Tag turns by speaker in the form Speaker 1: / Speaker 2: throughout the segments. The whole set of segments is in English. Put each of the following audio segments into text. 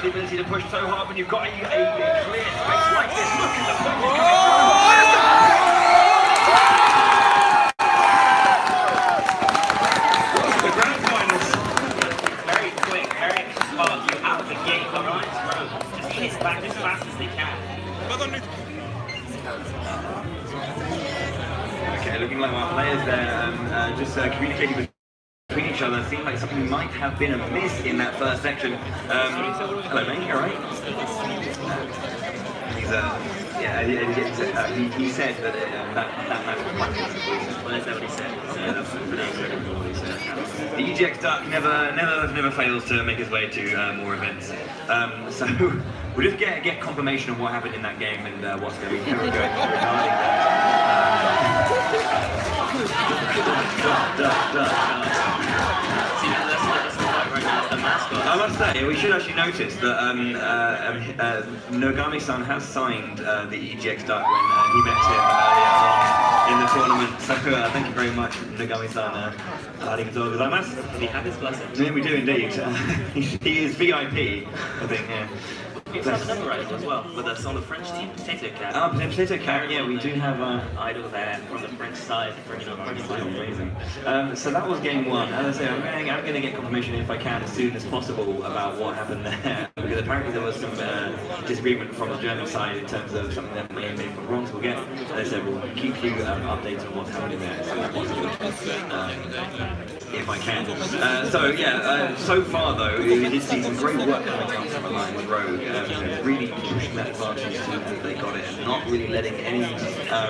Speaker 1: the ability to push so hard when you've got a clear space like this. Look at the push coming through. The grand finals. Very quick, very smart. You have the gate, alright? Just hit back as fast as they can. Okay, looking like our players there just communicating between each other. Seemed like something might have been amiss in that first section. Hello mate, you alright? He said that that match was quite difficult. Well, that's not what he said. The EGX Duck never fails to make his way to more events. So we'll just get confirmation of what happened in that game and what's going to be regarding that. I must say, we should actually notice that Nogami-san has signed the EGX Duck when he met him earlier in the tournament. So thank you very much, Nogami-san. Does he have his blessing? Yeah, we do indeed. He is VIP, I think. Yeah. We also have another rider as well with us on the French team, Potato Cat. Oh, Potato Cat, yeah, we do have idol there from the French side, bringing up amazing. So that was game one. As I say, I'm going to get confirmation if I can as soon as possible about what happened there, because apparently there was some disagreement from the German side in terms of something that may have been wrong. So we'll get, as I said, we'll keep you updated on what's happening there as soon as possible, if I can. So yeah, so far though, we did see some great work coming out from Alliance Rogue. Really pushing that advantage as they got it, and not really letting any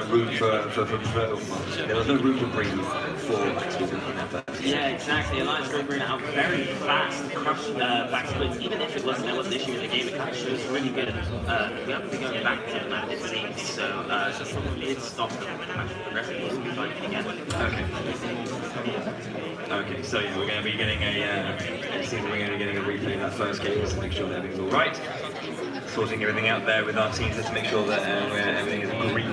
Speaker 1: room for there was no room to breathe for Backswitch in that first. Yeah, exactly. Alliance Rogue ran out very fast, crushed Backswitch. Even if there was an issue in the game, it kind of shows really good. We have to be going back to the map, it seems. So it stopped the match. The rest of it will be fine again. Okay, so yeah, we're going to be getting it seems we're going to be getting a replay of that first game just to make sure that everything's all right. Sorting everything out there with our teams just to make sure that everything is agreed.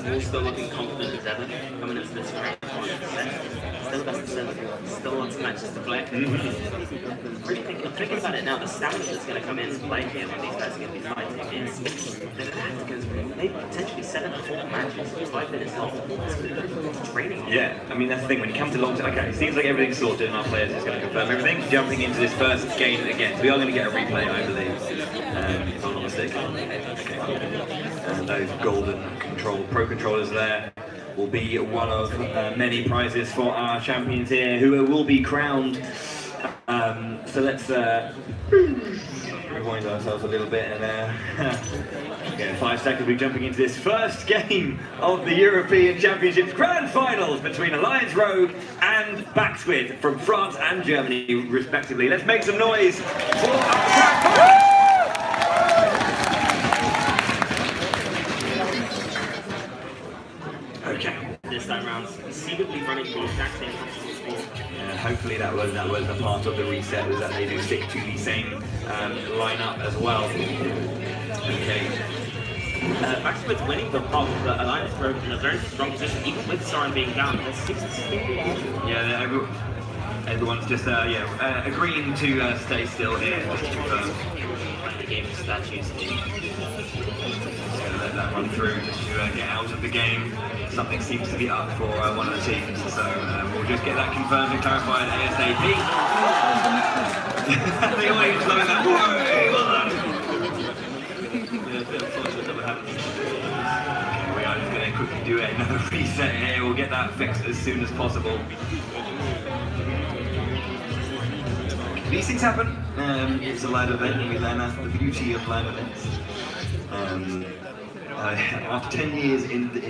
Speaker 1: We're still looking confident as ever coming into this grand final set. Still best of 7, still lots of matches to play. Really thinking about it now, the stamina that's going to come in play here when these guys are going to be fighting is because maybe potentially 7 to 4 matches, 5 minutes long. It's training. Yeah, I mean that's the thing, when you come to long term, okay, it seems like everything's sorted and our players is going to confirm everything. Jumping into this first game again, so we are going to get a replay, I believe. If I'm not mistaken. Okay. And those golden pro controllers there will be one of many prizes for our champions here, who will be crowned. So let's rewind ourselves a little bit and in 5 seconds we're jumping into this first game of the European Championships Grand Finals between Alliance Rogue and Backswitch from France and Germany respectively. Let's make some noise for our Grand Finals! Okay. This time round, conceivably running the exact same possible. Hopefully that was a part of the reset, was that they do stick to the same lineup as well. Okay. Backswitch winning the pop, but Alliance Rogue in a very strong position, even with Soren being down. There's 60. Yeah, everyone's just agreeing to stay still here, just to confirm. Like the game statues. Let that run through just to get out of the game. Something seems to be up for one of the teams, so we'll just get that confirmed and clarified ASAP. The audience loving that. Well done. Yeah, a bit unfortunate that would happen. Okay, we are just going to quickly do another reset here. We'll get that fixed as soon as possible. These things happen. It's a live event, and we learn that's the beauty of live events. After 10 years in the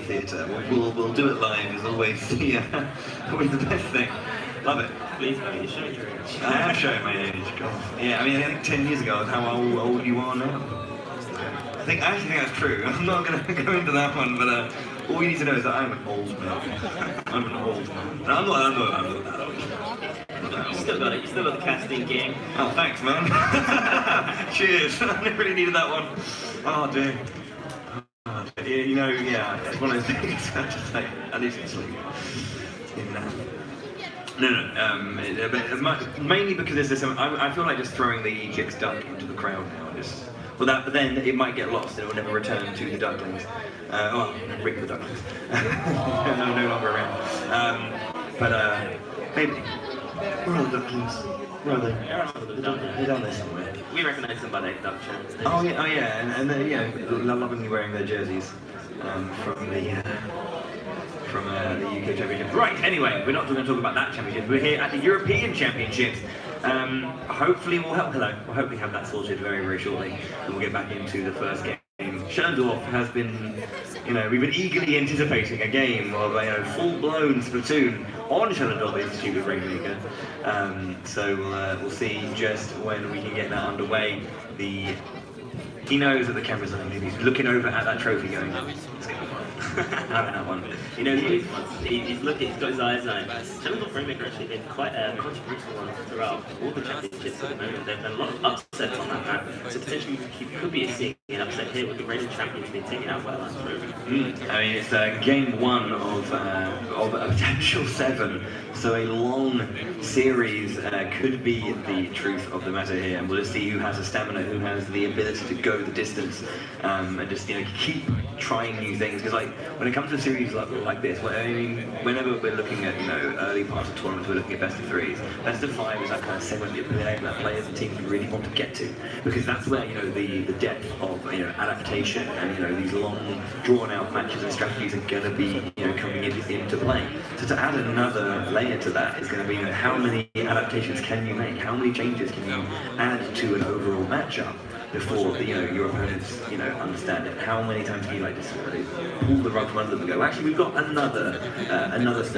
Speaker 1: theatre, we'll do it live is always always the best thing. Love it. Please, buddy, you're showing your age. I am showing my age, God. Yeah, I think 10 years ago is how old you are now. I actually think that's true. I'm not going to go into that one, but all you need to know is that I'm an old man. I'm an old man. No, I'm not that old. You still got it. You still got the casting game. Oh, thanks, man. Cheers. I never really needed that one. Oh, dear. It's one of those things I just say, at least it's sleep. No, mainly because there's this. I feel like just throwing the EGX duck into the crowd now. But then it might get lost and it will never return to the ducklings. Well, Rick the ducklings. no longer around. Maybe. Where are the ducklings? Where are they? They're down there somewhere.
Speaker 2: We recognise them by their duck chants.
Speaker 1: Oh yeah, and they're lovingly wearing their jerseys from the UK Championship. Right, anyway, we're not going to talk about that championship. We're here at the European Championships. Hopefully we'll hopefully have that sorted very, very shortly, and we'll get back into the first game. Schellendorf has been, we've been eagerly anticipating a game of full-blown Splatoon on Schellendorf Institute with Rainmaker. So we'll see just when we can get that underway. He knows that the camera's on him. He's looking over at that trophy going, it's going to be fun. Having that one.
Speaker 2: He's looking, he's got his eyes on it. Schellendorf Rainmaker actually been quite a controversial one throughout all the championships at the moment. They've done a lot of upsets on that map. So potentially you could be seeing an upset here with the reigning champions being taken out by last room.
Speaker 1: I mean, it's game one of a potential 7. So a long series could be the truth of the matter here, and we'll just see who has the stamina, who has the ability to go the distance, and just keep trying new things. Because when it comes to a series like this, whenever we're looking at early parts of tournaments, we're looking at best of 3s. Best of 5 is that kind of segment that players and teams really want to get to, because that's where the depth of adaptation and these long drawn out matches and strategies are going to be coming into play. So to add another layer to that is going to be how many adaptations can you make, how many changes can you add to an overall matchup before your opponents understand it. How many times can you just pull the rug from under them and go, actually we've got another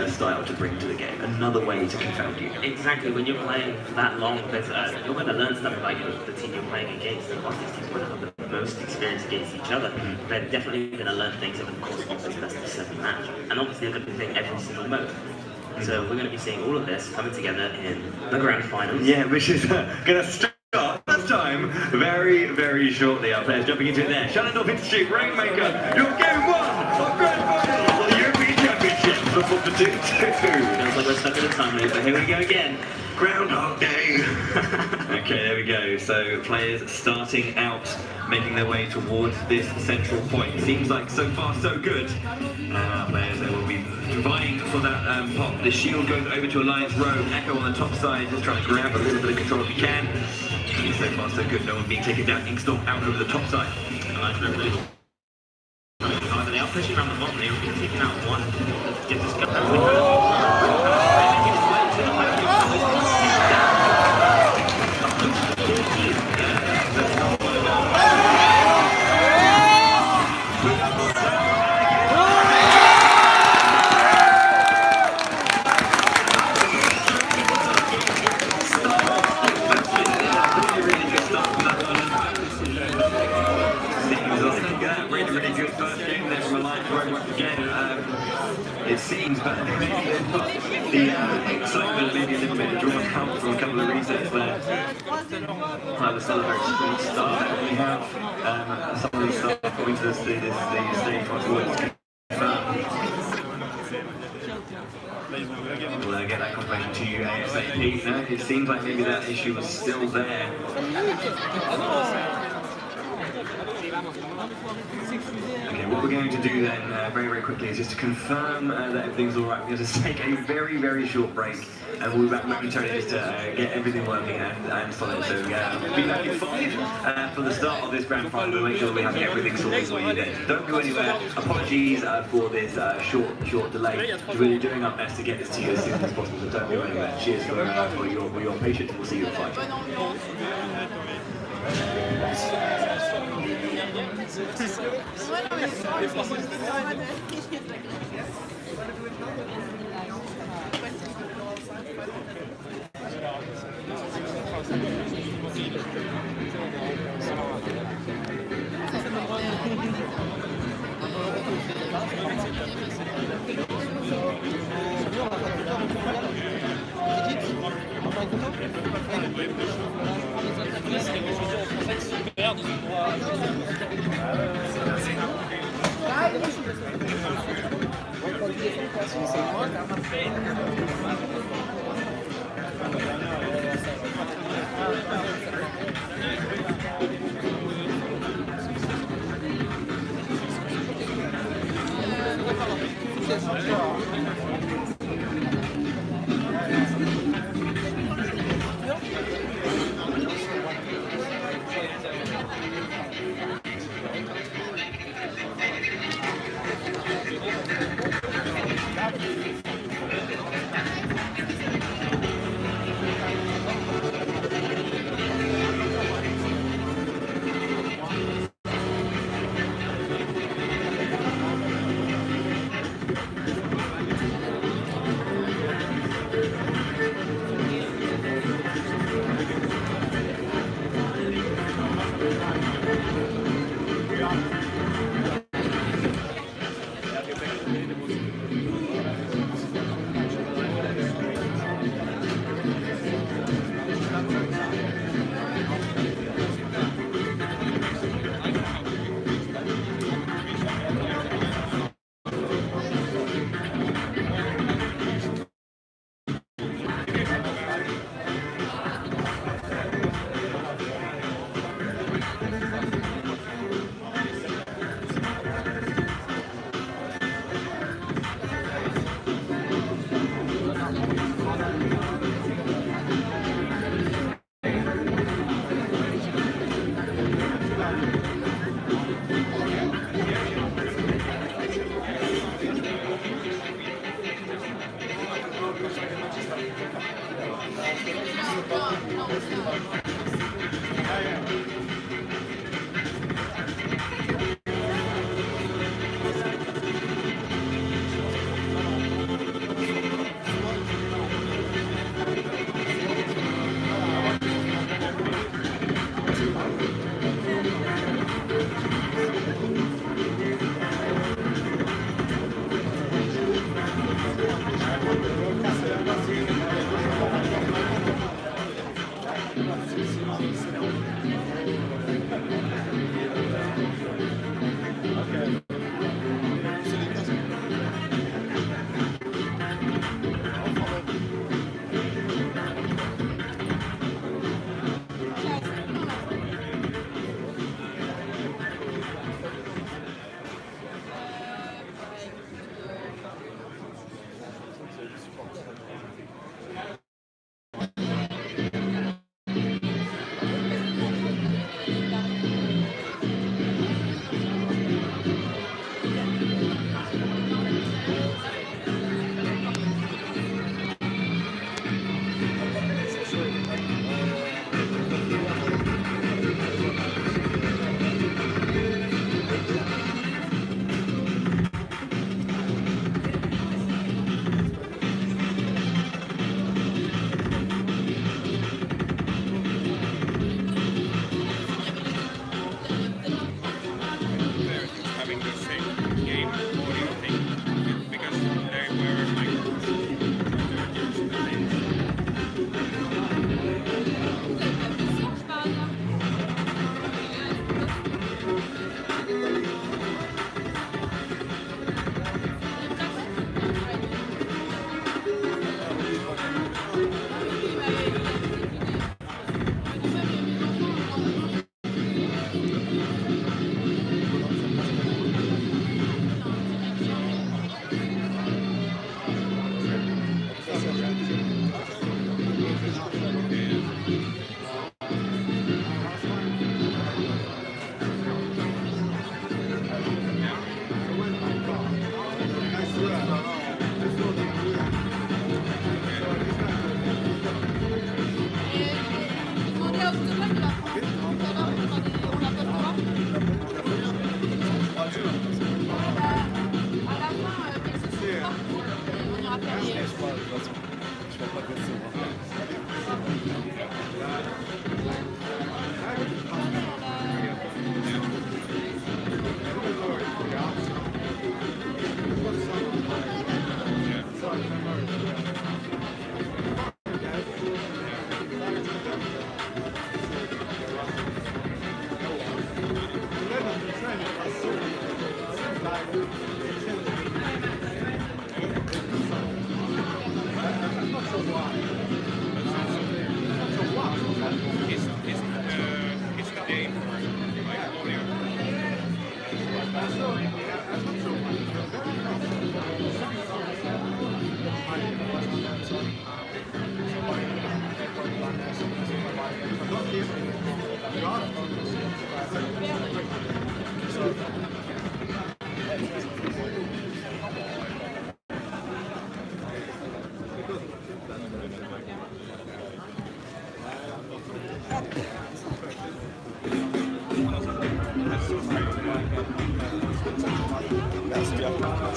Speaker 1: style to bring to the game, another way to confound you.
Speaker 2: Exactly. When you're playing that long, you're going to learn stuff about the team you're playing against. And whilst these teams might have the most experience against each other, they're definitely going to learn things over the course of this best of 7 match. And obviously they're going to be playing every single mode. So we're going to be seeing all of this coming together in the grand finals.
Speaker 1: Yeah, which is going to start this time very, very shortly. Our players jumping into it there. Schellendorf Institute, Rainmaker, your game 1 of grand finals of the European Championship for Splatoon 2.
Speaker 2: Sounds like we're stuck in a time loop, but here we go again.
Speaker 1: Groundhog Day. Okay, there we go. So players starting out, making their way towards this central point. Seems like so far so good. Players will be vying for that pop. The shield goes over to Alliance Row. Echo on the top side, just trying to grab a little bit of control if he can. So far so good. No one being taken down. Inkstorm out over the top side.
Speaker 2: Alliance Row really. They are pushing around the bottom. They've been taking out one. Get this going.
Speaker 1: Really good first game there from Alliance Row once again. It seems, but the excitement maybe a little bit drawn out from a couple of resets there. The still a very strong start. We have some of these stuff going to the stage once more. We'll get that confirmation to you ASAP. Now, it seems like maybe that issue was still there. Okay, what we're going to do then, very, very quickly, is just to confirm that everything's all right. We're going to just take a very, very short break, and we'll be back momentarily just to get everything working and solid. So we'll be back in 5 for the start of this grand final. We'll make sure we have everything sorted for you then. Don't go anywhere. Apologies for this short delay. We're doing our best to get this to you as soon as possible, so don't go anywhere. Cheers for your patience. We'll see you at 5.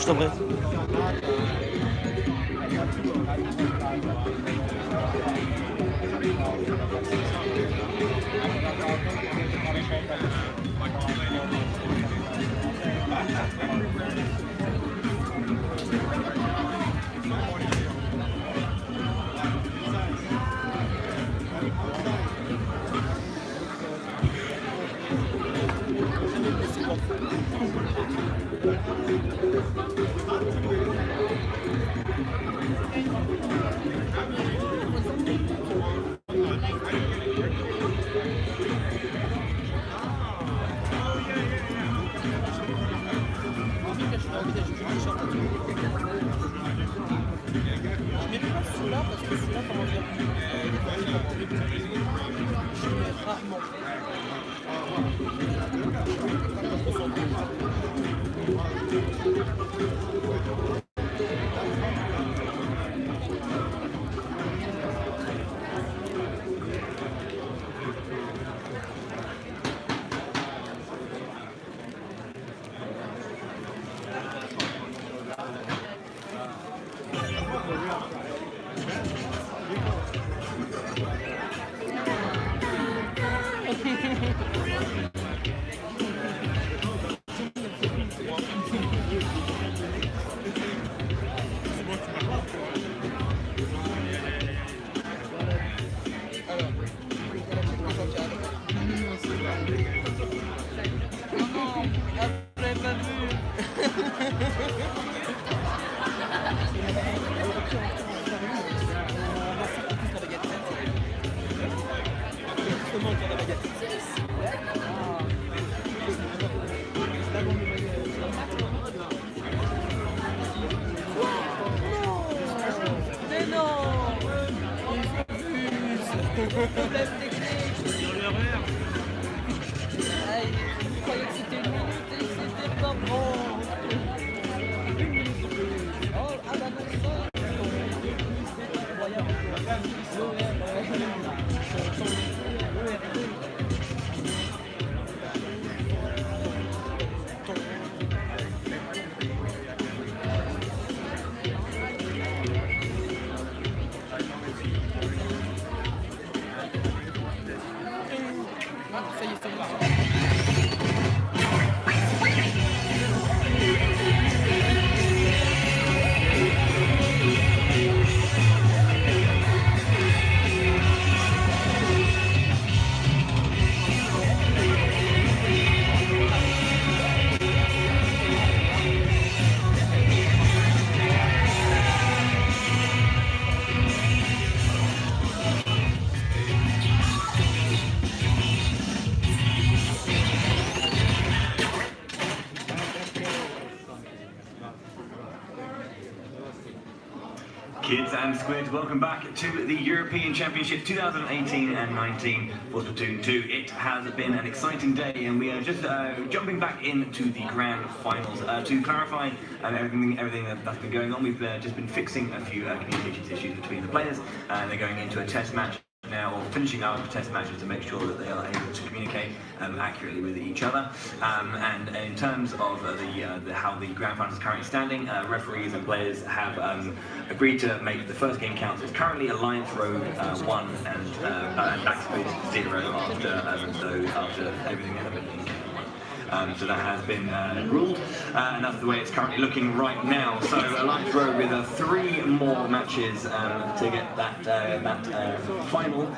Speaker 3: Je t'en prie.
Speaker 4: Je mets pas celui-là parce que celui-là, comment dire, je mets rarement.
Speaker 5: Problème technique. Ah, je croyais que c'était une minute et c'était pas bon. Oh, ah bah non, ça.
Speaker 4: Ça y est, c'est bon.
Speaker 1: Kids and Squid, welcome back to the European Championship 2018 and 19 for Splatoon 2. It has been an exciting day and we are just jumping back into the grand finals. To clarify everything that's been going on, we've just been fixing a few communications issues between the players and they're going into a test match now, or finishing our test matches to make sure that they are able to communicate accurately with each other. And in terms of how the grand finals is currently standing, referees and players have agreed to make the first game count. It's currently Alliance Road 1 and Backspace 0 after everything has been. So that has been ruled, and that's the way it's currently looking right now. So Alliance Road with 3 more matches to get that final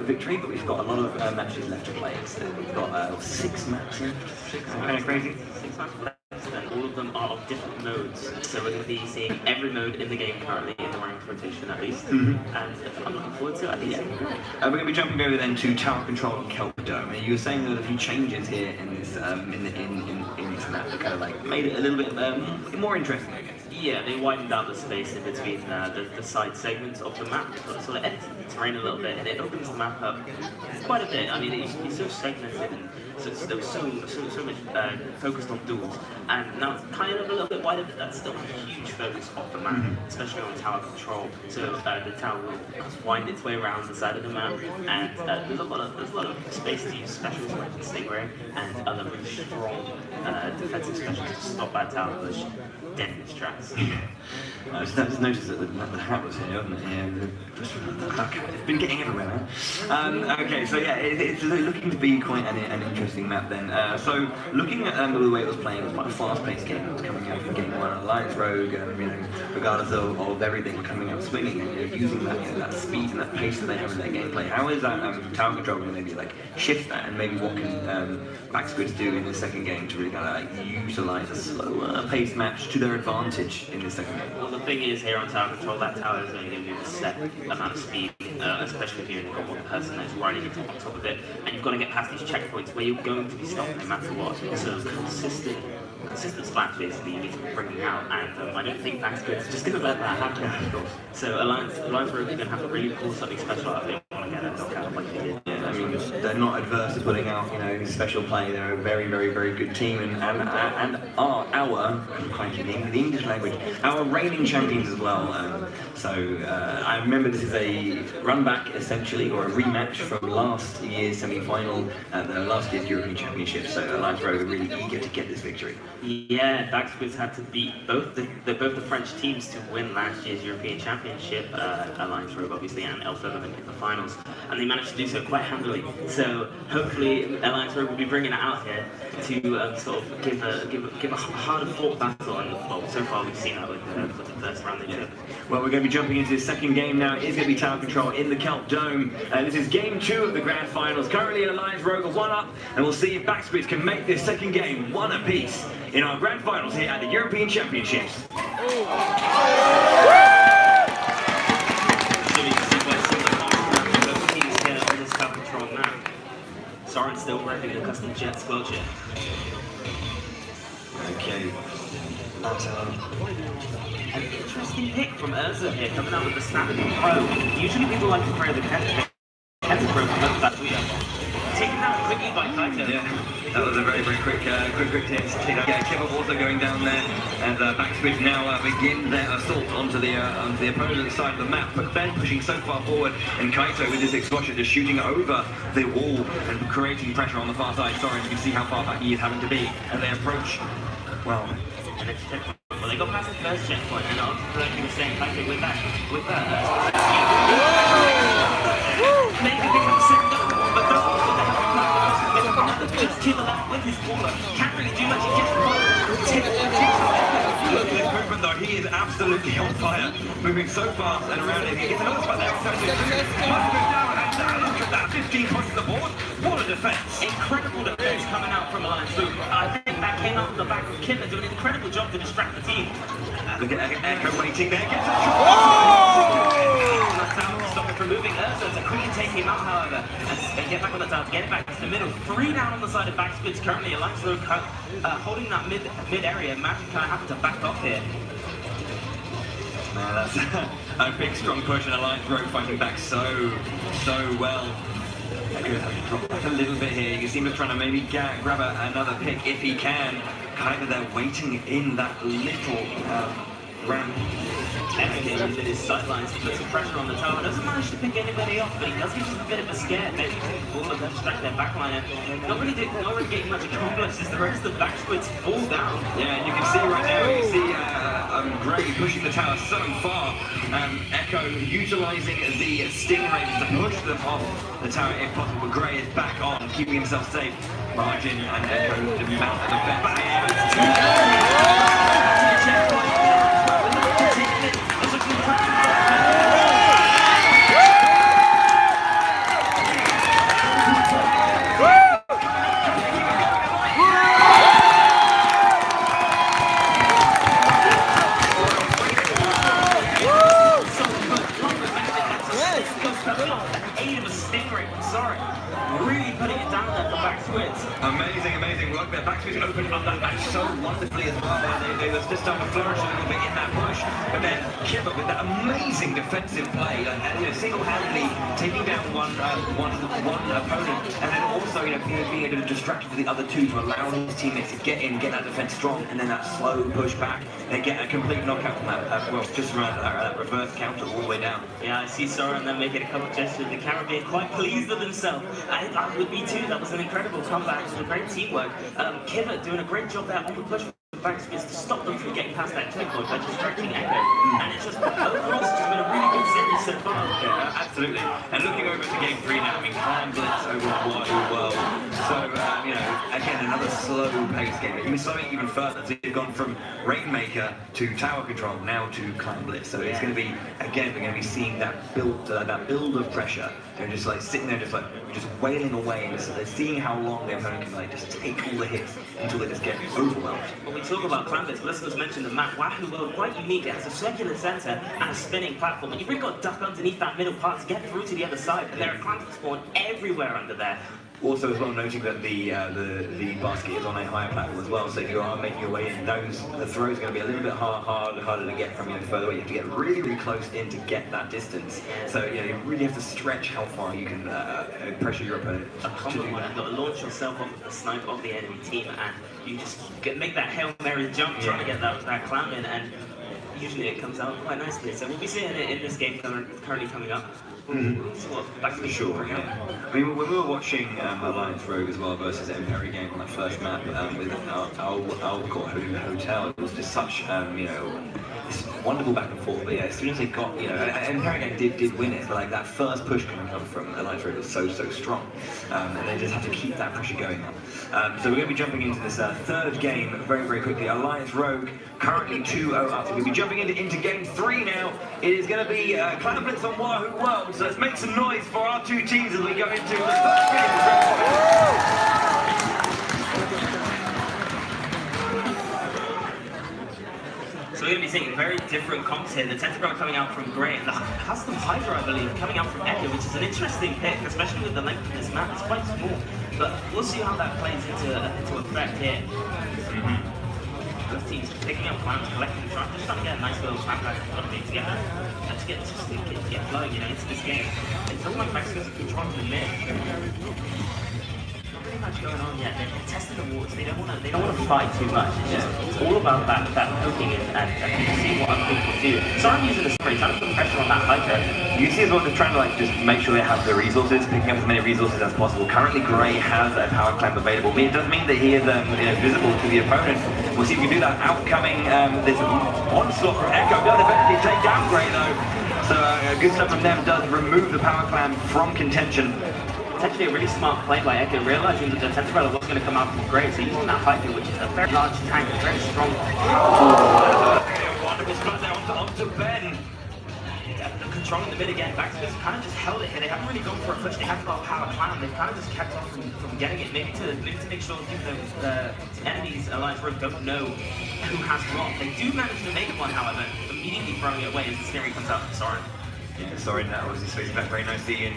Speaker 1: victory, but we've got a lot of matches left to play. So we've got 6 maps left. Kind of crazy.
Speaker 2: 6 maps left, and all of them are of different modes. So we're going to be seeing every mode in the game currently in the ranked rotation at least. And I'm looking forward to it. I think it's going to be great.
Speaker 1: We're going to be jumping over then to Tower Control and Kelp Dome. And you were saying there were a few changes here in this in this map that kind of like made it a little bit more interesting, I guess.
Speaker 2: Yeah, they widened out the space in between the side segments of the map, so it edits the terrain a little bit, and it opens the map up quite a bit. I mean, it's so segmented, and so much focused on duels, and now it's kind of a little bit wider, but that's still a huge focus of the map, especially on tower control. So the tower will wind its way around the side of the map, and there's a lot of space to use specials like the Stingray and other really strong defensive specials to stop that tower push. Definitely his tracks.
Speaker 1: I just noticed that the hat was here, wasn't it? Yeah, it's been getting everywhere now. Okay, so yeah, it's looking to be quite an interesting map then. So looking at the way it was playing, it was quite a fast-paced game. It was coming out from game one, Alliance Rogue, regardless of everything coming out swinging, and using that speed and that pace that they have in their gameplay. How is that tower control going to maybe like shift that, and maybe what can Backsquids do in the second game to really kind of utilize a slower paced match to their advantage in the second game?
Speaker 2: Well, the thing is, here on tower control, that tower is only going to move a set amount of speed, especially if you've got one person that's riding on top of it, and you've got to get past these checkpoints where you're going to be stopped no matter what. So consistent splash basically you need to be bringing out, and I don't think Backsquids is just going to let that happen. So Alliance Rogue is going to have to really pull something special out of it. Want to get a knockout like they did.
Speaker 1: Yeah, I mean, they're not adverse to putting out, special play. They're a very, very, very good team, and our the English language, our reigning champions as well. So I remember this is a run back essentially, or a rematch from last year's semi-final, the last year's European Championship. So Alliance Rogue are really eager to get this victory.
Speaker 2: Yeah, Backsquids had to beat both the French teams to win last year's European Championship, Alliance Rogue obviously, and El Firmament in the finals, and they managed to do so quite handily. So hopefully Alliance Rogue will be bringing it out here to sort of give a harder fought battle, and well, so far we've seen that with the first round they took.
Speaker 1: Well, we're going to be jumping into the second game now. It is going to be tower control in the Kelp Dome. This is game 2 of the grand finals. Currently Alliance Rogue are 1-up, and we'll see if Backsquids can make this second game 1 apiece in our grand finals here at the European Championships.
Speaker 2: So you can see why some of the comments from both teams here on this tower control map. Soren still revving a custom jet squelcher.
Speaker 1: Okay.
Speaker 2: An interesting pick from Urza here, coming out with the standard pro. Usually people like to throw the Kenta pro from that we taken out quickly by Kaito.
Speaker 1: Yeah, that was a very, very quick test. Kevin also going down there, and Backsquids now begin their assault onto the opponent's side of the map. But Ben pushing so far forward, and Kaito with his exhaustion just shooting over the wall and creating pressure on the far side. Sorry, you can see how far back he is having to be as they approach. Well,
Speaker 2: Well, they got past the first checkpoint, and after the same Kaito with that, maybe they have set up, but don't know what the hell. Just kill him with his water. Can't really do much. He gets
Speaker 1: the movement though, he is absolutely on fire, moving so fast and around him. He gets another spot there. Must move down, and look at that, 15 points on the board. What a defense!
Speaker 2: incredible defense coming out from Alliance Rogue. I think that came out from the back of Kimmer doing an incredible job to distract the team.
Speaker 1: Look at Echo waiting there. Gets a
Speaker 2: Stop it from moving. Urza to quickly take him out, however, and get back on the tower, get it back to the middle. 3 down on the side of Backsquids currently. Alliance Rogue holding that mid area. Imagine kind of having to back off here.
Speaker 1: Man, that's a big strong push, and Alliance Rogue fighting back so well. Echo's having to drop back a little bit here. You can see him trying to maybe grab another pick if he can. Kind of they're waiting in that little ramp.
Speaker 2: Echo with his sidelines to put some pressure on the tower. Doesn't manage to pick anybody off, but he does give us a bit of a scare. Maybe take the ball and distract their backline. Not really getting much accomplished as the rest of the Backsquids fall down.
Speaker 1: Yeah, and you can see right now, you see Gray pushing the tower so far. Echo utilising the Stingrays to push them off the tower if possible. Gray is back on, keeping himself safe. Margin and Echo to mount the amazing work there. Backsquids opened up that match so wonderfully as well. They was just starting to flourish a little bit in that push, but then Kibber with that amazing defensive play, single-handedly taking down one opponent, and then also being able to distract the other two to allow his teammates to get in, get that defense strong, and then that slow push back and get a complete knockout from that. Well, just around that reverse counter all the way down.
Speaker 2: Yeah, I see Soren then making a couple of gestures. The camera being quite pleased with himself. I would be too. That was an incredible comeback. It was a great teamwork. Kibber doing a great job there on the push Banks is to stop them from getting past that checkpoint by distracting Echo. And it's just, overall, it's just been a really good series so far.
Speaker 1: Yeah, absolutely. And looking over to game 3 now, I mean, Clan Blitz over Wahoo World. So, you know, again, another slow-paced game. Even slowing even further. So you've gone from Rainmaker to Tower Control, now to Clan Blitz. So it's going to be, again, we're going to be seeing that build of pressure. They're just like sitting there, just wailing away, and they're seeing how long their opponent can like just take all the hits until they just get overwhelmed.
Speaker 2: When we talk about Clan Blitz, let's just mention the map. Wahoo World, quite unique. It has a circular center and a spinning platform, and you've really got to duck underneath that middle part to get through to the other side. And there are clans that spawn everywhere under there.
Speaker 1: Also, as well, noting that the basket is on a higher platform as well, so if you are making your way in, the throw is going to be a little bit harder to get from further away. You have to get really close in to get that distance. So you really have to stretch how far you can pressure your opponent.
Speaker 2: A common one, you've got to launch yourself off of the snipe of the enemy team, and you just make that Hail Mary jump trying to get that clam in, and usually it comes out quite nicely. So we'll be seeing it in this game currently coming up. Back to the
Speaker 1: Sure, yeah. I mean, when we were watching Alliance Rogue as well versus Empire game on that first map with Alcott Hotel, it was just such, this wonderful back and forth. But yeah, as soon as they got, Empire game did win it, but like that first push coming up from Alliance Rogue was so strong, and they just had to keep that pressure going up. So we're going to be jumping into this third game very quickly. Alliance Rogue currently 2-0 up. So we're going to be jumping into game 3 now. It is going to be Clan Blitz on Wahoo World. So let's make some noise for our two teams as we go into the first game.
Speaker 2: So we're going to be seeing very different comps here. The Tentacle coming out from Grey, and the Custom Hydra, I believe, coming out from Echo, which is an interesting pick, especially with the length of this map. It's quite small, but we'll see how that plays into effect here. Both teams picking up plans, collecting, trying to get a nice little backline together, and to get flowing, into this game. It's all like Mexico's controlling the mid. Not really much going on yet. They're testing the waters. They don't want to fight too much. It's all about that poking and seeing what other people do. So I'm using the spray, trying to put pressure on that Hydra.
Speaker 1: You see as well, they're trying to just make sure they have the resources, picking up as many resources as possible. Currently, Grey has a power clamp available. It doesn't mean that he is visible to the opponent. We'll see if we can do that. Outcoming this onslaught from Echo. Does eventually take down Grey though. So good stuff from them does remove the power clamp from contention.
Speaker 2: It's actually a really smart play by Echo, realizing that the Tentacle was going to come out from Grey, so using that Hydra, which is a very large tank, very strong.
Speaker 1: Wonderful spot there onto Ben.
Speaker 2: Controlling the mid again, Backspin kind of just held it here. They haven't really gone for a push. They haven't got a power clam. They've kind of just kept off from getting it. Maybe to make sure the enemies Alliance Rogue don't know who has what. They do manage to make one, however, immediately throwing it away as the Snary comes out from Soren.
Speaker 1: Yeah, Soren that was his back very nicely, and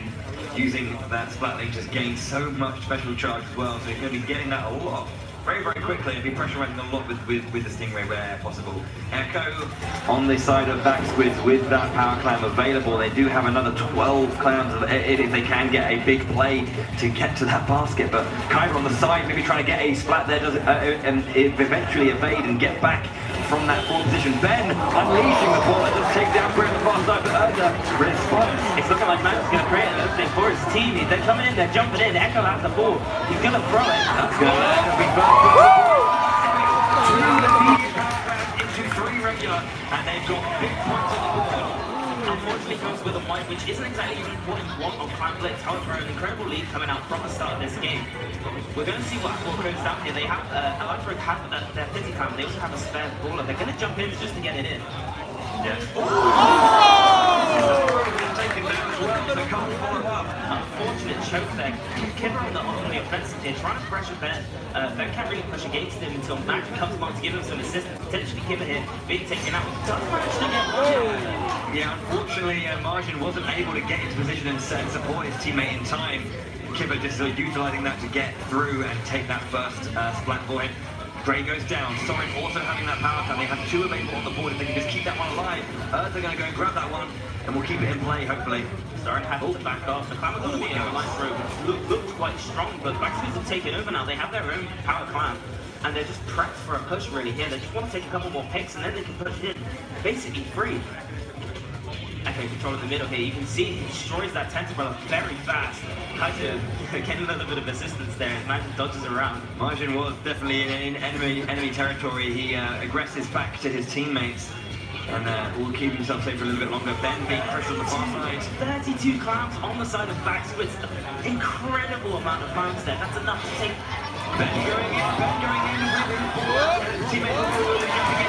Speaker 1: using that splat link just gained so much special charge as well. So you're going to be getting that a lot. Very quickly and be pressurizing a lot with the Stingray where possible. Echo on the side of Backsquids with that power clam available. They do have another 12 clams if they can get a big play to get to that basket. But Kyber on the side, maybe trying to get a splat there, does and eventually evade and get back from that fourth position. Ben unleashing the ball, just take down Grey on the far side, but Urza response.
Speaker 2: It's looking like Max is going to create an opening for his team. They're coming in, they're jumping in. Echo has the ball. He's going to throw it.
Speaker 1: That's good. Into 3 regular, and they've got big points on the board.
Speaker 2: Unfortunately goes with a white, which isn't exactly even what you want on Clan Blitz. However, an incredible lead coming out from the start of this game. We're going to see what goes down here. They have, Alliance Rogue have their 50 clam, they also have a spare baller. They're going to jump in just to get it in.
Speaker 1: Yes. Taken down as well, so can't follow up.
Speaker 2: Unfortunate choke there. Kibber on the offensive here, trying to pressure Ben. Ben can't really push against him until Max comes along to give him some assistance. Potentially Kibber here being taken out. Does manage to get one.
Speaker 1: Yeah, unfortunately, Margin wasn't able to get into position and support his teammate in time. Kibber just utilising that to get through and take that first splat for him. Grey goes down. Soren also having that power clam. They have 2 available on the board. If they can just keep that one alive, they're going to go and grab that one, and we'll keep it in play, hopefully.
Speaker 2: Soren has to back off. The clam are going to be in Alliance Rogue. Looked quite strong, but Backspins have taken over now. They have their own power clam, and they're just prepped for a push really here. They just want to take a couple more picks, and then they can push in basically free. Echo in control of the middle here. You can see he destroys that Tenterbrella very fast. Hydra getting a little bit of assistance there as Majin dodges around.
Speaker 1: Majin was definitely in enemy territory. He aggresses back to his teammates and will keep himself safe for a little bit longer. Ben being pressured on the far side.
Speaker 2: 32 clowns on the side of Backsquid's. Incredible amount of clowns there. That's enough to take.
Speaker 1: Ben going in. Teammates will jumping in.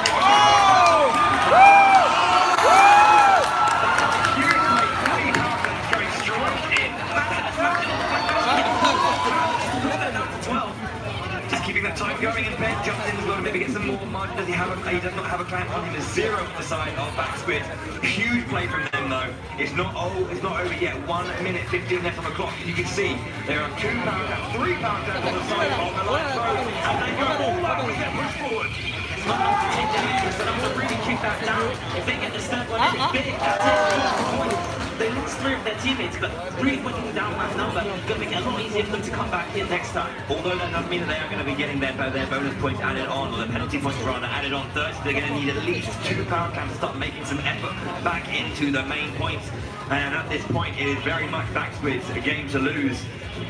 Speaker 1: Time going and Ben jumps in as well to maybe get some more margin. Does he have he does not have a clan on him. There's 0 on the side of Backsquid. Huge play from them though. It's not over yet. 1 minute 15 left on the clock. You can see there are 2 power downs, 3 power downs on the side of the Alliance Road, and they go all out with their push forward.
Speaker 2: It's not enough to take them in, so I'm going to really keep that down. If they get the third one in, it's big. That's it. They lost 3 of their teammates, but really whittling down that number, going to make it a lot easier for them to come back in next time.
Speaker 1: Although that doesn't mean that they are going to be getting their bonus points added on, or their penalty points rather added on third, so they're going to need at least 2 power cams to start making some effort back into the main points. And at this point, it is very much Backsquid's a game to lose.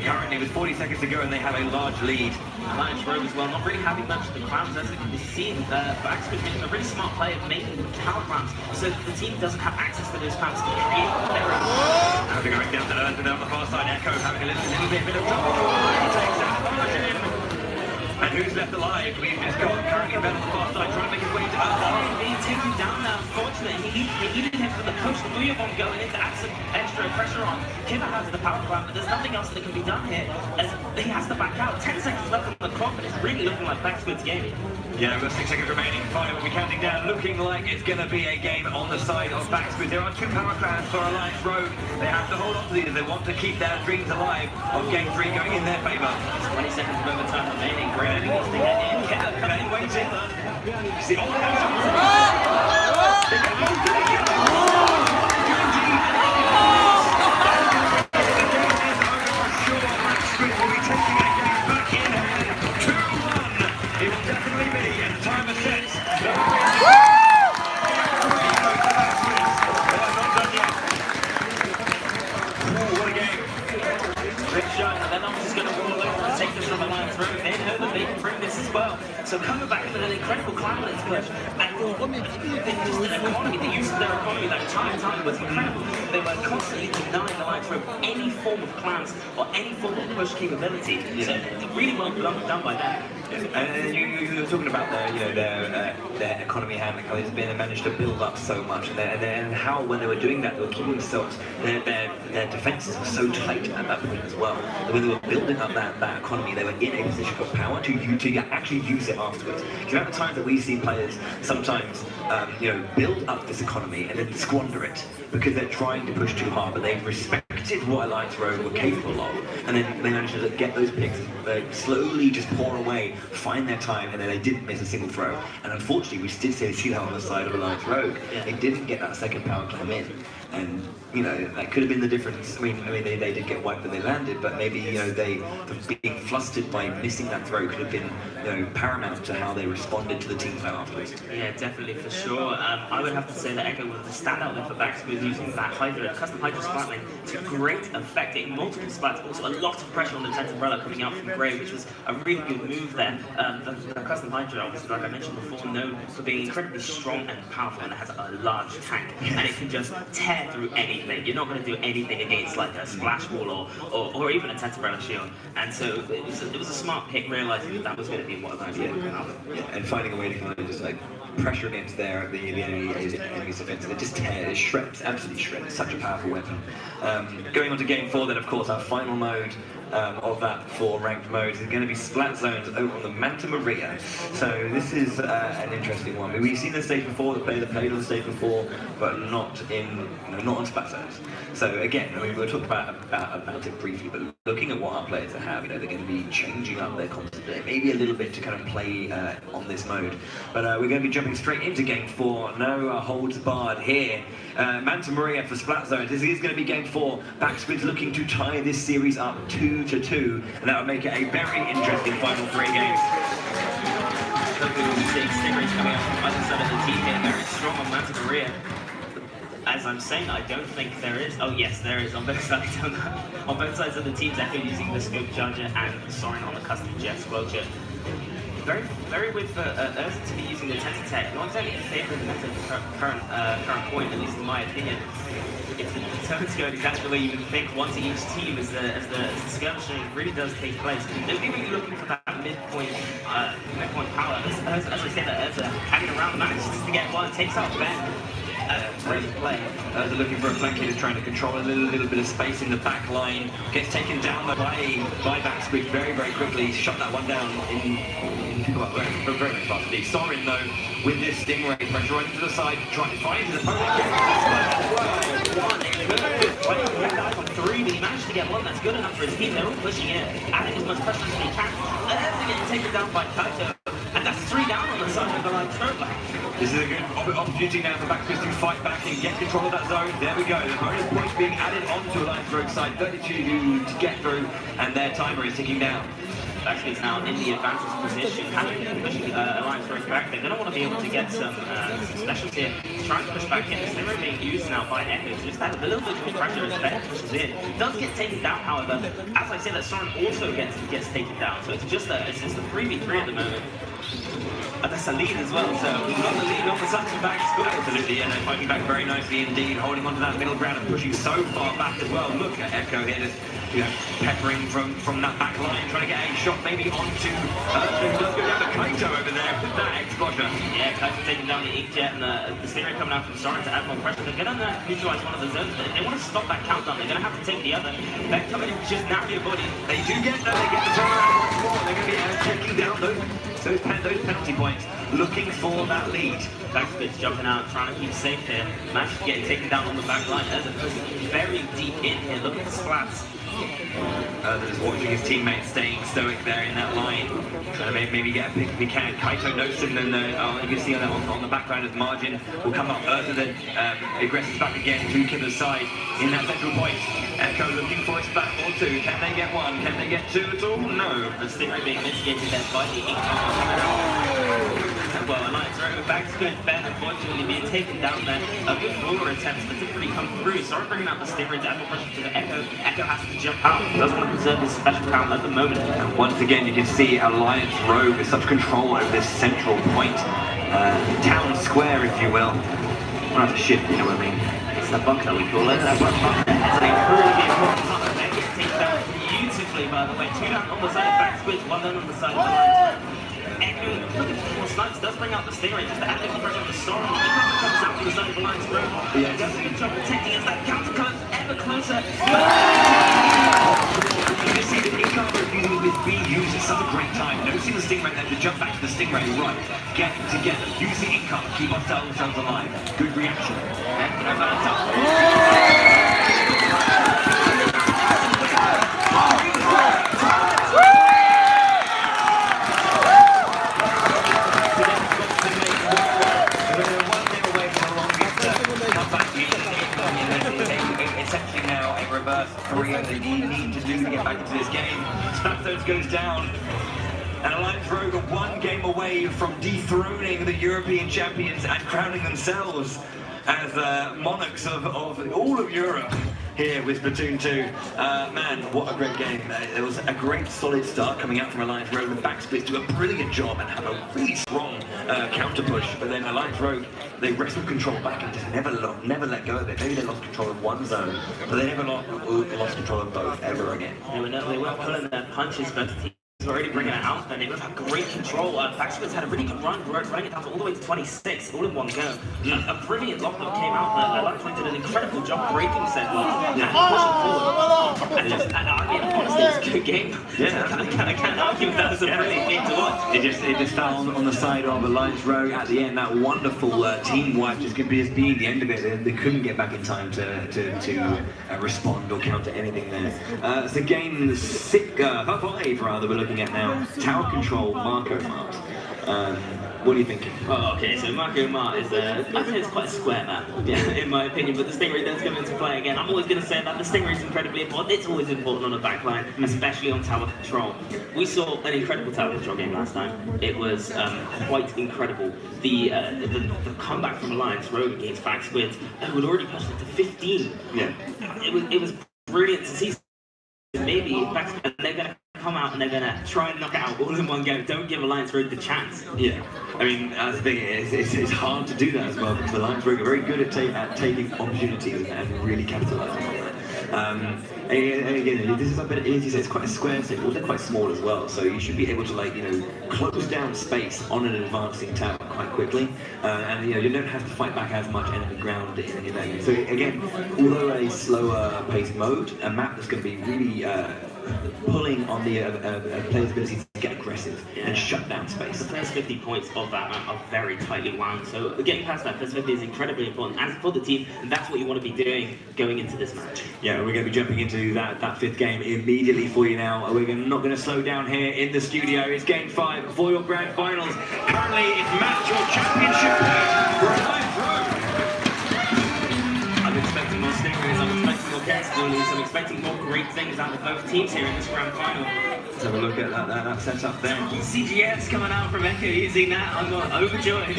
Speaker 1: Currently, with 40 seconds to go, and they have a large lead.
Speaker 2: Alliance Rogue as well, not really having much of the clowns, as you can see. Backsquid making a really smart play of making power clowns, so that the team doesn't have access to those clowns to create their own.
Speaker 1: Now they're going down to earth, and down the far side, Echo having a little bit of trouble. He takes out Margin. And who's left alive? We've just got currently Ben on the far side, trying to make his way to
Speaker 2: being taken down now, unfortunately. He needed him for the push. The Booyabomb going in to add some extra pressure on. Kiva has the power cloud, but there's nothing else that can be done here, as he has to back out. 10 seconds left on the clock, but it's really looking like Backsquid's game.
Speaker 1: Yeah, we've got 6 seconds remaining. 5 will be counting down, looking like it's going to be a game on the side of Backsquid. There are 2 power clans for Alliance Rogue. They have to hold on to these if they want to keep their dreams alive of game 3 going in their favour.
Speaker 2: 20 seconds of overtime remaining. Brandon needs to get in.
Speaker 1: Keller coming in, waiting. See, all
Speaker 2: So coming back with an incredible cloudlets push, and just an economy, the use of their economy that time was incredible. They were constantly denying Alliance Rogue any form of clans or any form of push capability. Yeah. So really well done by them.
Speaker 1: Yeah. And you were talking about their economy hand that has been and managed to build up so much, and how when they were doing that they were keeping themselves their defences were so tight at that point as well. And when they were building up that economy, they were in a position of power to actually use it afterwards. You know, at the times that we see players sometimes build up this economy and then squander it because they're trying to push too hard, but they've respected what Alliance Rogue were capable of, and then they managed to get those picks and slowly just pour away, find their time, and then they didn't miss a single throw. And unfortunately, we did see that on the side of Alliance Rogue.
Speaker 2: Yeah.
Speaker 1: They didn't get that second power climb in, and that could have been the difference. I mean, they did get wiped when they landed, but maybe they being flustered by missing that throw could have been paramount to how they responded to the team play afterwards.
Speaker 2: Yeah, definitely for sure. I would have to say that Echo was the standout there for Backsquid, using that Hydra, custom Hydra splatling to great effect, getting multiple splats, also a lot of pressure on the Tenterbrella coming out from Grey, which was a really good move there. The custom Hydra, obviously, like I mentioned before, known for being incredibly strong and powerful, and it has a large tank, and it can just tear through anything. You're not going to do anything against like a splash wall or even a Tenterbrella shield, and so it was a smart pick, realizing that was going to be what I was going to do.
Speaker 1: Yeah, and finding a way to kind of just like pressure against the enemy's defense. It just tears, it shreds, absolutely shreds. It's such a powerful weapon. Going on to game 4 then, of course, our final mode of that 4 ranked modes is going to be Splat Zones over on the Manta Maria. So this is an interesting one. We've seen the stage before, the player that played on the stage before, but not on Splat Zones. So again, we'll talk about it briefly, but looking at what our players have, they're going to be changing up their concept maybe a little bit to kind of play on this mode. But we're going to be jumping straight into game 4. No holds barred here. Manta Maria for Splat Zones. This is going to be game 4. Backsquid's looking to tie this series up 2-2, and that would make it a very interesting final 3 games.
Speaker 2: Hopefully we'll be seeing Stingrays coming out from either side of the team here, very strong on Manta Maria. As I'm saying, I don't think there is. Oh yes, there is on both sides. On both sides of the teams, Echo using the scope charger and Soren on the custom jet squelcher. Very weird for Urza to be using the Tenta Tech. Not exactly in favor of the meta current point, at least in my opinion. If the turns go exactly the way you would think once each team as the skirmishing really does take place, they're really looking for that midpoint power. As I say, that Urza hanging around manages to get one, takes out Ben. Great play.
Speaker 1: They're looking for a flanker who's trying to control a little bit of space in the back line. Gets taken down by Backsquid very quickly. Shut that one down in well, very fast indeed. Soren though, with this stingray pressure right into the side, trying to find his opponent. On 3, but he managed to get one that's good enough for his team. They're all pushing in, adding as much pressure as they can. They're getting taken down by Kaito, and that's 3 down on the side of the line throw back. This is a good opportunity now for Backsquid to fight back and get control of that zone. There we go. The bonus points being added onto Alliance Rogue side. 32 to get through, and their timer is ticking down.
Speaker 2: Backsquid's now in the advantage position, having pushing Alliance Rogue back. They're going to want to be able to get some specials here. He's trying to push back in. The stimmer being used now by Echo to just add a little bit more pressure as Ben pushes in. Does get taken down, however. As I say, that Soren also gets taken down. So it's just a 3v3 at the moment. And that's a lead as well, so we've got the lead on the side of Backsquid. Absolutely, and they're fighting back very nicely indeed, holding onto that middle ground and pushing so far back as well. Look at Echo here, just peppering from that back line, trying to get a shot maybe onto. It does go down to Kaito over there with that explosion. Yeah, Kaito taking down the Inkjet and the Stingray coming out from Soren to add more pressure. They're going to neutralize one of the zones, but if they want to stop that countdown, they're going to have to take the other. They're coming in just narrowly avoiding.
Speaker 1: They do get that, they get the turnaround once more. They're going to be checking down those penalty points, looking for that lead.
Speaker 2: Backsquid's jumping out, trying to keep safe here. Managed to get taken down on the back line. Urza pushing very deep in here. Look at the splats.
Speaker 1: Just watching his teammates staying stoic there in that line, trying to maybe get a pick if he can. Kaito notes him, and you can see on the background of Margin will come up. Urza then aggresses back again to Kibber's side in that central point. Echo looking for a splat or 2. Can they get 1? Can they get 2 at all? No.
Speaker 2: The Stingray being mitigated there by the Ink. Well, Alliance Rogue Backsquid, Ben unfortunately being taken down there. A good roller attempt, but didn't really come through. Sorry bringing out the Stingray to add more pressure to the Echo. Echo has to jump out. Doesn't want to preserve his special power at the moment.
Speaker 1: And once again, you can see Alliance Rogue with such control over this central point. Town square, if you will. Not the ship, you know what I mean.
Speaker 2: It's the bunker, we call it. That's what bunker. It's an incredibly important part of that. Gets taken down beautifully, by the way. 2 down on the side of Backsquid, 1 down on the side of Alliance Rogue. Echo looking for more snipes, does bring out the Stingray just to add a bit of pressure on the Soren. The cover comes out from the side of Alliance Rogue. Yeah, does a good job protecting as that counter comes ever closer.
Speaker 1: You can see the Ink refusing with B used at such a great time. Noticing the Stingray then to jump back to the Stingray right. Getting together, use the Ink keep themselves alive. Good reaction. Essentially now a reverse 3 that they need to do to get back into this game. Splatoon goes down, and Alliance Rogue are 1 game away from dethroning the European champions and crowning themselves as monarchs of all of Europe here with Splatoon 2. Man, what a great game. It was a great solid start coming out from Alliance Rogue. The Backsquid do a brilliant job and have a really strong counter push, but then Alliance Rogue, they wrestled control back and just never let go of it. Maybe they lost control of one zone, but they never lost control of both ever again.
Speaker 2: They weren't pulling their punches, but the team was already bringing it out, and they both had great control. Backsquid's had a really good run, running it down all the way to 26, all in one go. A brilliant lock that came out there. Alliance Rogue did an incredible job breaking set and pushing forward. And I mean, honestly, it's a good game.
Speaker 1: Yeah.
Speaker 2: I can't argue with that. It's a brilliant game to watch.
Speaker 1: It just fell on the side of Alliance Rogue at the end. That wonderful team wipe just being the end of it. They couldn't get back in time to respond or counter anything there. It's a game 5 rather we're looking at now. Tower control, Marco marks. What are you thinking?
Speaker 2: Oh, okay, so Mario Mart is I think it's quite a square map, yeah, in my opinion, but the Stingray does come into play again. I'm always going to say that the Stingray is incredibly important. It's always important on the back line, especially on tower control. We saw an incredible tower control game last time. It was quite incredible. The comeback from Alliance Rogue against Back Squids, who had already pushed it to 15.
Speaker 1: Yeah.
Speaker 2: It was brilliant to see. Maybe Back Squids, they're going to come out and they're going to try and knock it out all in one go. Don't give Alliance Rogue the chance.
Speaker 1: Yeah, I mean, that's the thing, it's hard to do that as well, because Alliance Rogue are very good at taking opportunities and really capitalising on that. And again, this is a bit easy, it's quite a square thing, well, they're quite small as well, so you should be able to, like, you know, close down space on an advancing tower quite quickly, and you know, you don't have to fight back as much enemy ground in your lane. So again, although a slower paced mode, a map that's going to be really pulling on the player's ability to get aggressive and shut down space.
Speaker 2: The first 50 points of that map are very tightly wound, so getting past that first 50 is incredibly important, and for the team, and that's what you want to be doing going into this match.
Speaker 1: Yeah, we're going to be jumping into that fifth game immediately for you now. We're not going to slow down here in the studio. It's game 5 for your grand finals. Currently, it's match or championship point for Alliance Rogue.
Speaker 2: I'm expecting more Stingrays, I'm expecting more Chaos Bullies, I'm expecting more great things out of both teams here in this grand final.
Speaker 1: Let's have a look at that setup there.
Speaker 2: CGS coming out from Echo using that, I'm overjoyed.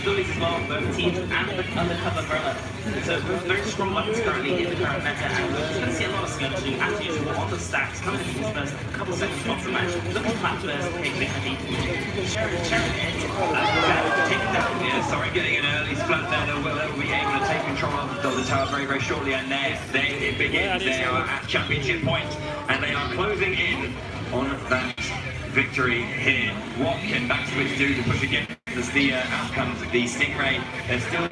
Speaker 2: Bullies as well, both teams and the undercover umbrella. So very strong weapons currently in the current meta, and we're just going to see a lot of skirmishing as usual on the stacks coming into the first couple seconds of the match. Looking back to us, taking it, sharing it, taking down.
Speaker 1: Yeah, sorry, getting an early splat there. They'll be able to take control of the tower very, very shortly, and there it begins. They are at championship point, and they are closing in on that victory here. What can Back Squids do to push against the outcomes of the Stingray? They're still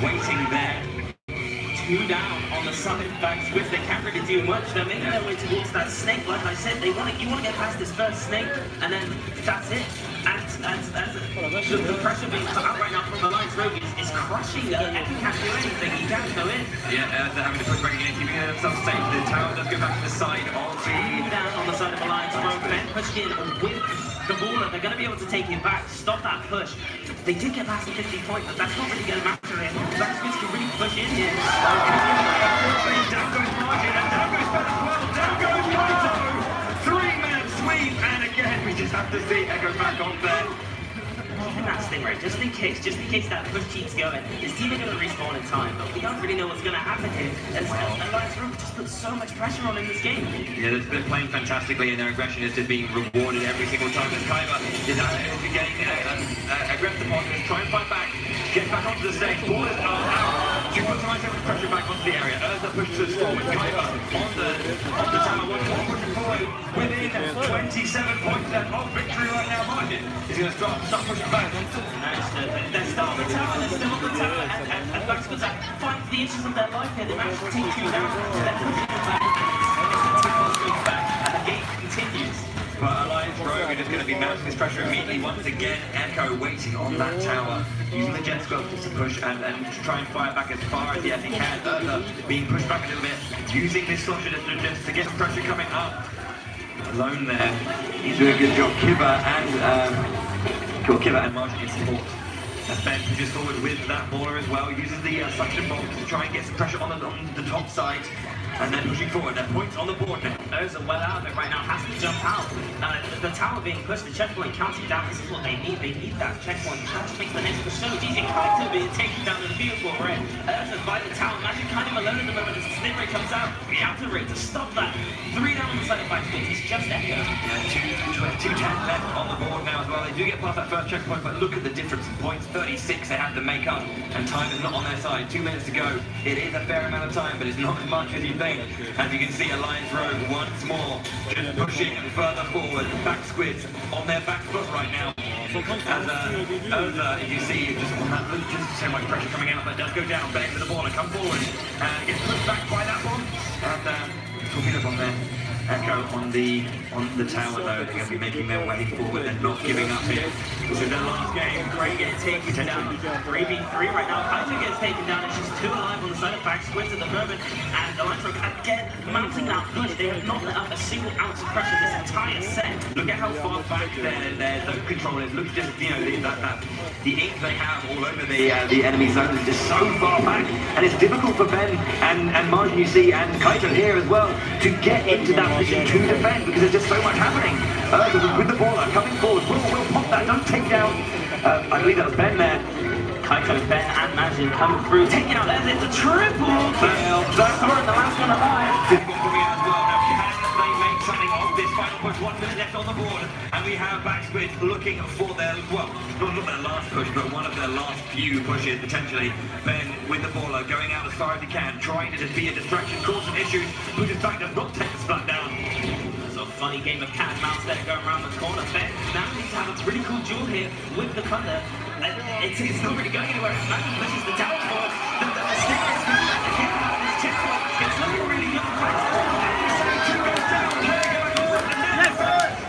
Speaker 1: waiting there.
Speaker 2: 2 down on the side of Back Squids. They can't really do much. They're making their way towards that snake. Like I said, you want to get past this first snake, and then that's it. And the pressure being put out right now from Alliance Rogue is crushing. Echo can't do anything. He can't go in.
Speaker 1: Yeah, they're having to push back again, keeping themselves safe. The tower does go back to the side of the...
Speaker 2: Down on the side of Alliance Rogue. Ben pushed in with the baller. They're going to be able to take him back, stop that push. They did get past the 50 point, but that's not really going to matter here. Back Squids can really push in here.
Speaker 1: Down goes Margin, and down goes Ben as well. Down goes Kaito. 3-man sweep, and again, we just have to see Echo back on there.
Speaker 2: Keeping that Stingray, just in case that push keeps going. His team are going to respawn in time, but we don't really know what's going to happen here. As Alliance Rogue just put so much pressure on in this game.
Speaker 1: Yeah, they're playing fantastically, and their aggression is just being rewarded every single time. As Kaiba is getting aggressive on this, try and fight back, get back onto the stage. Ballers are out. She puts some nice pressure back onto the area. Urza pushes us forward. Kaiba on the tower, once more pushing forward within 27 points left of victory right now. Margin is going to start pushing back.
Speaker 2: They're still on the tower, and Back Squids are fighting for the inches of their life here. They managed to take 2 down. They're pushing back, and the game continues.
Speaker 1: But Alliance Rogue are just going to be mounting this pressure immediately once again. Echo waiting on that tower, using the jet sculptors to push and to try and fire back as far as he can. Urza being pushed back a little bit, using this slosher just to get some pressure coming up. Alone there, he's doing a good job. Kiva and Margin in support. As Ben pushes forward with that baller as well, uses the suction bolt to try and get some pressure on the top side. And then pushing forward, their points on the board now.
Speaker 2: Urza well out of it right now, has to jump out. The tower being pushed, the checkpoint counting down, this is what they need. They need that checkpoint. That just makes the next push so much easier. Kaito being taken down to the field for it. Urza by the tower, imagine kind of alone at the moment as the Stingray comes out. The outer rate to stop that. 3 down on the side of Back Squids, it's just Echo.
Speaker 1: Yeah, 2-10 left on the board now as well. They do get past that first checkpoint, but look at the difference in points. 36 they have to make up, and time is not on their side. 2 minutes to go. It is a fair amount of time, but it's not as much as you think. As you can see, Alliance Rogue once more just pushing further forward. Back Squids on their back foot right now. As Urza, as you see, just on that loop, just so much pressure coming out, but does go down. Ben with the ball and come forward and gets pushed back by that one. And torpedo bomb there. Echo on the tower though. They're going to be making their way forward and not giving up here. This is their last game.
Speaker 2: Gray gets taken down. 3v3 right now. Kaito gets taken down. It's just 2 alive on the side of back squints at the moment. And Electro again mounting that push. They have not let up a single ounce of pressure this entire set.
Speaker 1: Look at how far back their zone control is. Look just, you know, the ink they have all over the enemy zone is just so far back. And it's difficult for Ben and Margin, you see, and Kaito here as well, to get into that position to defend because there's just so much happening. With the baller coming forward, will pop that, don't take down. I believe that was Ben there.
Speaker 2: Kaito, Ben and Majin coming through, taking out there, it's a triple!
Speaker 1: That's the last one alive. Difficult coming out as well. Now, can they make something of this final push? 1 minute left on the board, and we have Backsquid looking for their, well, not their last push, but one of their last few pushes, potentially. Ben with the baller, going out as far as he can, trying to just be a distraction, cause some issues. Booter's back does not take the splat down.
Speaker 2: A funny game of cat and mouse there going around the corner. Ben now needs to have a pretty cool duel here with the cutter. It's not really going anywhere. Magic pushes the tower forward. The stick is going to hit out his chest. It's looking really good for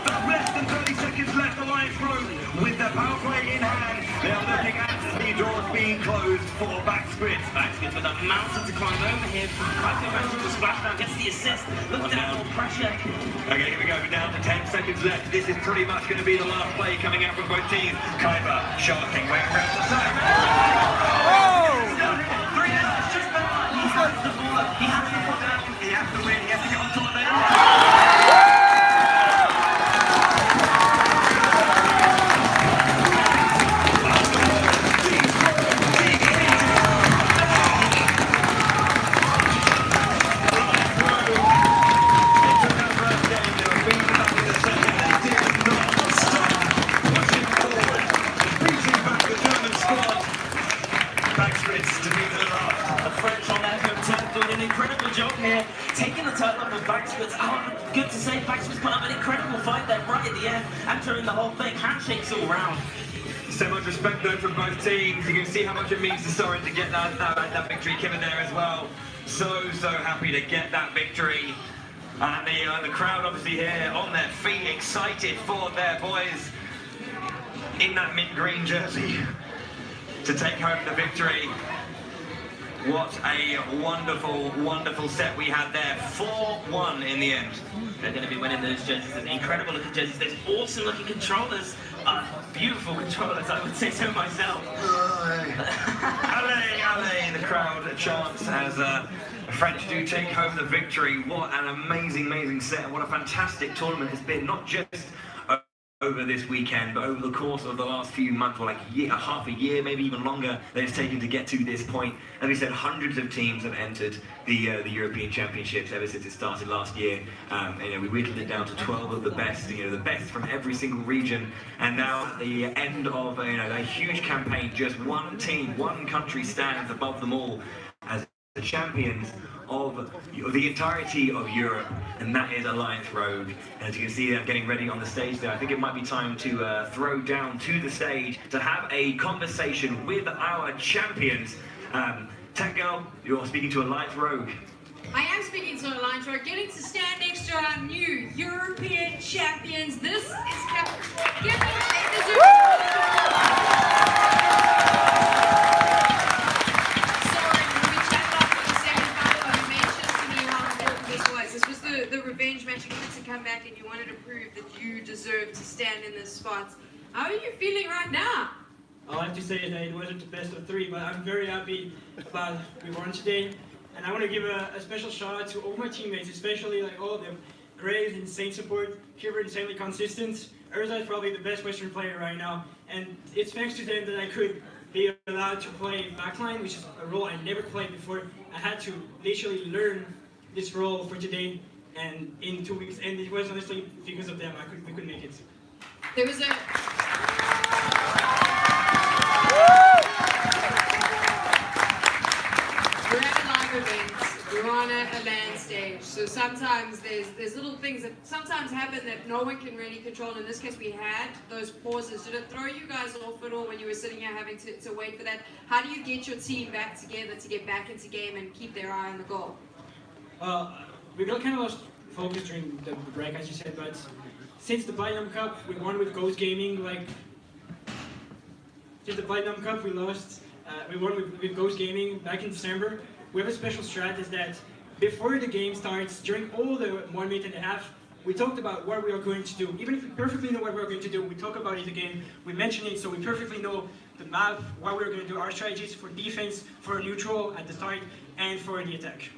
Speaker 1: But less than 30 seconds left, Alliance Road with the power play in hand. They are looking at the doors being closed for Backsquid.
Speaker 2: Backsquid with a mountain to climb over here. Kaito manages to splash down, gets the assist. Look at that more pressure.
Speaker 1: Okay, here we go. We're down to 10 seconds left. This is pretty much going to be the last play coming out from both teams. Kaiba sharking way around the side.
Speaker 2: He has the ball. He has to put down.
Speaker 1: He has to win. He has to get on top of it.
Speaker 2: Taking the title up with Backsquid. Oh, good to say, Backsquid's put up an incredible fight there right at the end, entering the whole thing, handshakes all round.
Speaker 1: So much respect though from both teams. You can see how much it means to Soren to get that victory. Kevin there as well. So happy to get that victory. And the crowd obviously here on their feet, excited for their boys in that mint green jersey to take home the victory. What a wonderful, wonderful set we had there. 4-1 in the end.
Speaker 2: They're going to be winning those jerseys. There's incredible looking jerseys. There's awesome looking controllers. Beautiful controllers, I would say so myself.
Speaker 1: Allez, allez, the crowd chants as the French do take home the victory. What an amazing, amazing set. What a fantastic tournament it's been. Not just over this weekend, but over the course of the last few months, or like half a year, maybe even longer, that it's taken to get to this point. As we said, hundreds of teams have entered the European Championships ever since it started last year. We whittled it down to 12 of the best, the best from every single region. And now at the end of a huge campaign, just one team, one country stands above them all as the champions of the entirety of Europe, and that is Alliance Rogue. And as you can see, they're getting ready on the stage there. I think it might be time to throw down to the stage to have a conversation with our champions. Tech Girl, you're speaking to Alliance Rogue.
Speaker 3: I am speaking to Alliance Rogue, getting to stand next to our new European champions. This is give them the revenge match. You wanted to come back and you wanted to prove that you deserve to stand in this spot. How are you feeling right now?
Speaker 6: I'll have to say that it wasn't the best of 3, but I'm very happy about we won today. And I want to give a special shout out to all my teammates, especially like all of them. Gray is insane support, Kibber insanely consistent, Urza is probably the best Western player right now. And it's thanks to them that I could be allowed to play backline, which is a role I never played before. I had to literally learn this role for today. And in 2 weeks, and it was honestly because of them we could make it.
Speaker 3: There was a we're at a live event, we're on a land stage, so sometimes there's little things that sometimes happen that no one can really control. In this case, we had those pauses. Did it throw you guys off at all when you were sitting here having to wait for that? How do you get your team back together to get back into game and keep their eye on the goal?
Speaker 6: We got kind of lost focused during the break, as you said, but since the Platinum Cup, we won with Ghost Gaming, since the Platinum Cup, we lost, we won with Ghost Gaming back in December. We have a special strat is that before the game starts, during all the 1 minute and a half, we talked about what we are going to do. Even if we perfectly know what we're going to do, we talk about it again, we mention it so we perfectly know the map, what we're going to do, our strategies for defense, for neutral at the start, and for the attack.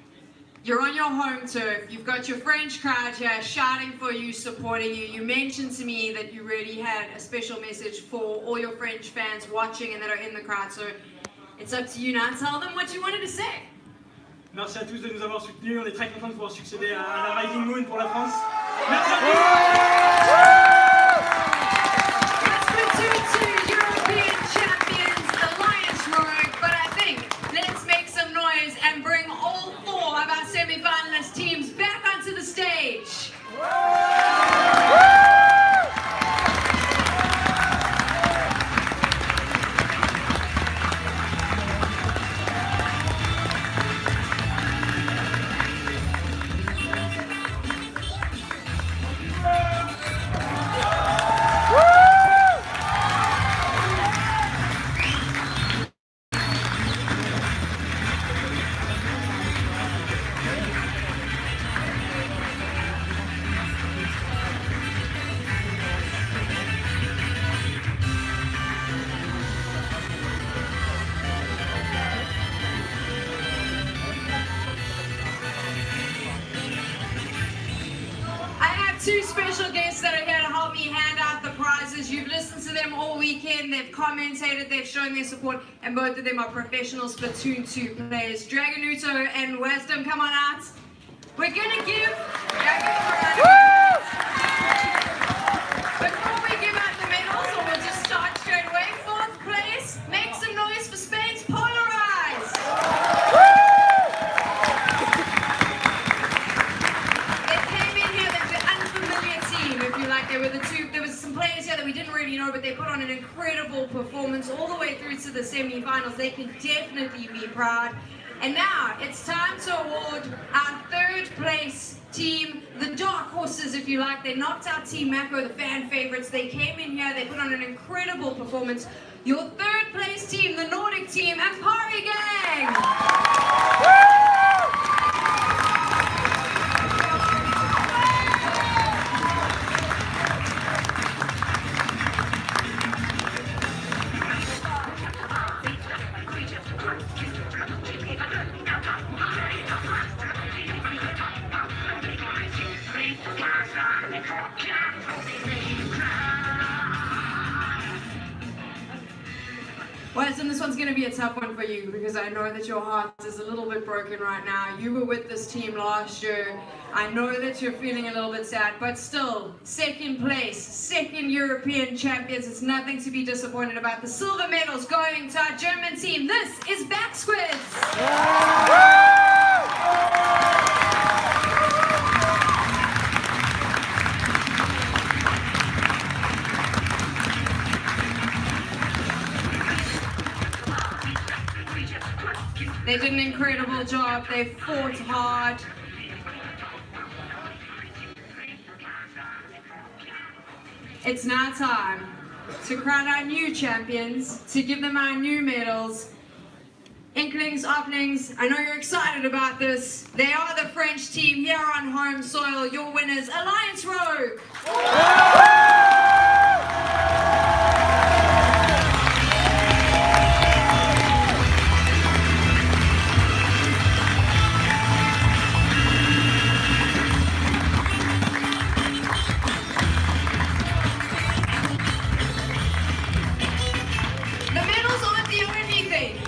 Speaker 3: You're on your home turf. You've got your French crowd here shouting for you, supporting you. You mentioned to me that you really had a special message for all your French fans watching and that are in the crowd. So it's up to you now. Tell them what you wanted to say.
Speaker 6: Merci à tous de nous avoir soutenus. On est très contents de pouvoir succéder à la Rising Moon pour la France. Merci à tous.
Speaker 3: Splatoon 2 European champions, Alliance Rogue. But I think let's make some noise and bring all 4 of our semi-finalist teams back onto the stage. Two special guests that are here to help me hand out the prizes. You've listened to them all weekend. They've commentated, they've shown their support, and both of them are professional Splatoon 2 players. Dragonuto and Wisdom, come on out. We're gonna give before we give out the medals, or we'll just start straight away. 4th place, make some noise for Spain's Polarized. There was some players here that we didn't really know, but they put on an incredible performance all the way through to the semi-finals. They can definitely be proud. And now it's time to award our 3rd place team, the Dark Horses, if you like. They knocked out Team Mako, the fan favorites. They came in here, they put on an incredible performance. Your 3rd place team, the Nordic team, and Party Gang! Weston, this one's going to be a tough one for you because I know that your heart is a little bit broken right now. You were with this team last year. I know that you're feeling a little bit sad, but still, 2nd place, 2nd European champions. It's nothing to be disappointed about. The silver medals going to our German team. This is Back Squids. They did an incredible job. They fought hard. It's now time to crown our new champions, to give them our new medals. Inklings, Oplings, I know you're excited about this. They are the French team here on home soil. Your winners, Alliance Rogue.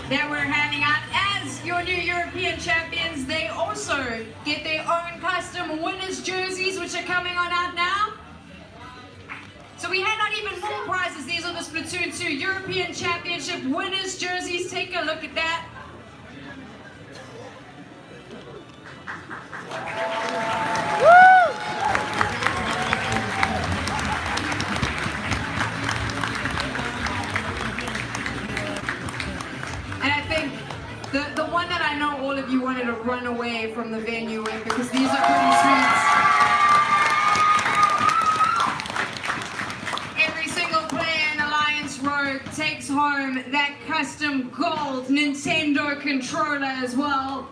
Speaker 3: That we're handing out as your new European champions. They also get their own custom winners jerseys, which are coming on out now. So we hand out even more prizes. These are the Splatoon 2 European Championship winners jerseys. Take a look at that. The one that I know all of you wanted to run away from the venue with because these are pretty sweet. takes home that custom gold Nintendo controller as well.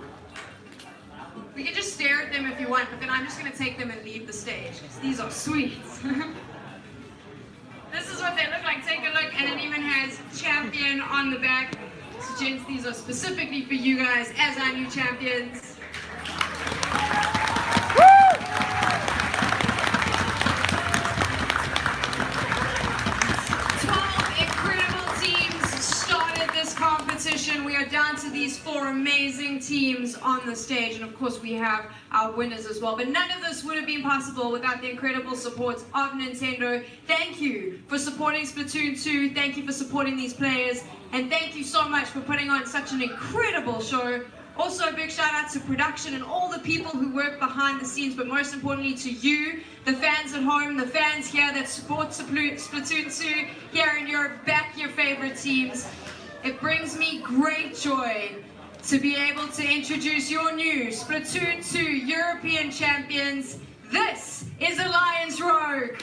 Speaker 3: We can just stare at them if you want, but then I'm just going to take them and leave the stage, because these are sweet. This is what they look like. Take a look, and it even has champion on the back. So gents, these are specifically for you guys as our new champions. 12 incredible teams started this competition. We are down to these 4 amazing teams on the stage, and of course we have our winners as well. But none of this would have been possible without the incredible support of Nintendo. Thank you for supporting Splatoon 2. Thank you for supporting these players, and thank you so much for putting on such an incredible show. Also, a big shout out to production and all the people who work behind the scenes, but most importantly to you, the fans at home, the fans here that support Splatoon 2 here in Europe. Back your favorite teams. It brings me great joy to be able to introduce your new Splatoon 2 European champions. This is Alliance Rogue.